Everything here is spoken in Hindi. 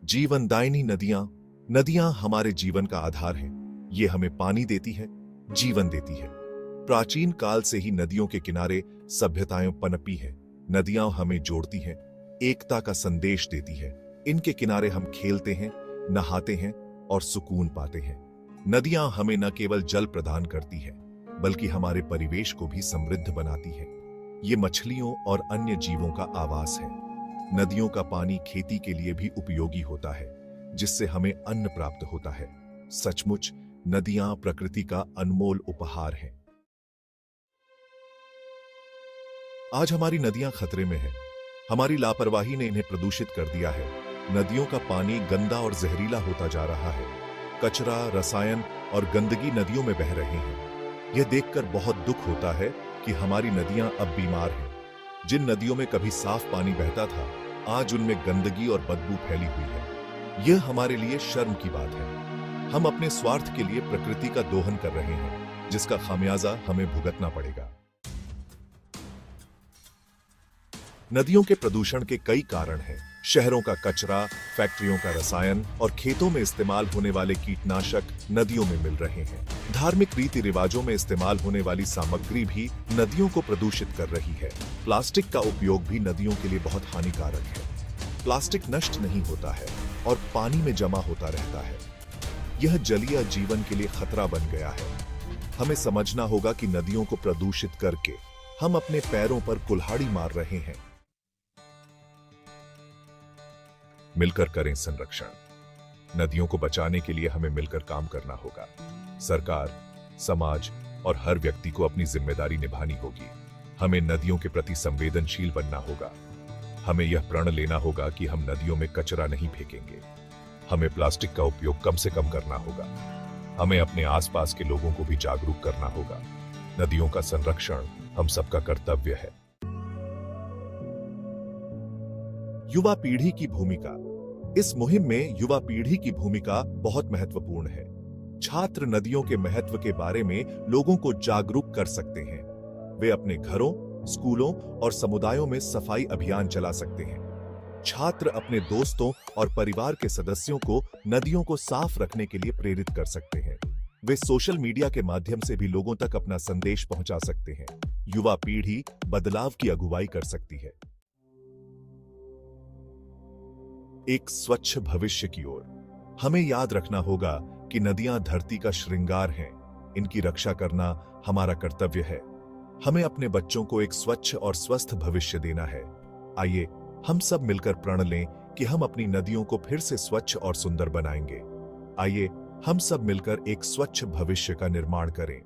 जीवनदायिनी नदियां। नदियां हमारे जीवन का आधार हैं। ये हमें पानी देती है, जीवन देती है। प्राचीन काल से ही नदियों के किनारे सभ्यताएं पनपी हैं। नदियां हमें जोड़ती हैं, एकता का संदेश देती है। इनके किनारे हम खेलते हैं, नहाते हैं और सुकून पाते हैं। नदियां हमें न केवल जल प्रदान करती है, बल्कि हमारे परिवेश को भी समृद्ध बनाती है। ये मछलियों और अन्य जीवों का आवास है। नदियों का पानी खेती के लिए भी उपयोगी होता है, जिससे हमें अन्न प्राप्त होता है। सचमुच नदियां प्रकृति का अनमोल उपहार हैं। आज हमारी नदियां खतरे में हैं। हमारी लापरवाही ने इन्हें प्रदूषित कर दिया है। नदियों का पानी गंदा और जहरीला होता जा रहा है। कचरा, रसायन और गंदगी नदियों में बह रहे हैं। यह देखकर बहुत दुख होता है कि हमारी नदियां अब बीमार हैं। जिन नदियों में कभी साफ पानी बहता था, आज उनमें गंदगी और बदबू फैली हुई है। यह हमारे लिए शर्म की बात है। हम अपने स्वार्थ के लिए प्रकृति का दोहन कर रहे हैं, जिसका खामियाजा हमें भुगतना पड़ेगा। नदियों के प्रदूषण के कई कारण हैं। शहरों का कचरा, फैक्ट्रियों का रसायन और खेतों में इस्तेमाल होने वाले कीटनाशक नदियों में मिल रहे हैं। धार्मिक रीति रिवाजों में इस्तेमाल होने वाली सामग्री भी नदियों को प्रदूषित कर रही है। प्लास्टिक का उपयोग भी नदियों के लिए बहुत हानिकारक है। प्लास्टिक नष्ट नहीं होता है और पानी में जमा होता रहता है। यह जलीय जीवन के लिए खतरा बन गया है। हमें समझना होगा कि नदियों को प्रदूषित करके हम अपने पैरों पर कुल्हाड़ी मार रहे हैं। मिलकर करें संरक्षण। नदियों को बचाने के लिए हमें मिलकर काम करना होगा। सरकार, समाज और हर व्यक्ति को अपनी जिम्मेदारी निभानी होगी। हमें नदियों के प्रति संवेदनशील बनना होगा। हमें यह प्रण लेना होगा कि हम नदियों में कचरा नहीं फेंकेंगे। हमें प्लास्टिक का उपयोग कम से कम करना होगा। हमें अपने आसपास के लोगों को भी जागरूक करना होगा। नदियों का संरक्षण हम सबका कर्तव्य है। युवा पीढ़ी की भूमिका। इस मुहिम में युवा पीढ़ी की भूमिका बहुत महत्वपूर्ण है। छात्र नदियों के महत्व के बारे में लोगों को जागरूक कर सकते हैं। वे अपने घरों, स्कूलों और समुदायों में सफाई अभियान चला सकते हैं। छात्र अपने दोस्तों और परिवार के सदस्यों को नदियों को साफ रखने के लिए प्रेरित कर सकते हैं। वे सोशल मीडिया के माध्यम से भी लोगों तक अपना संदेश पहुंचा सकते हैं। युवा पीढ़ी बदलाव की अगुवाई कर सकती है। एक स्वच्छ भविष्य की ओर। हमें याद रखना होगा कि नदियां धरती का श्रृंगार हैं। इनकी रक्षा करना हमारा कर्तव्य है। हमें अपने बच्चों को एक स्वच्छ और स्वस्थ भविष्य देना है। आइए हम सब मिलकर प्रण लें कि हम अपनी नदियों को फिर से स्वच्छ और सुंदर बनाएंगे। आइए हम सब मिलकर एक स्वच्छ भविष्य का निर्माण करें।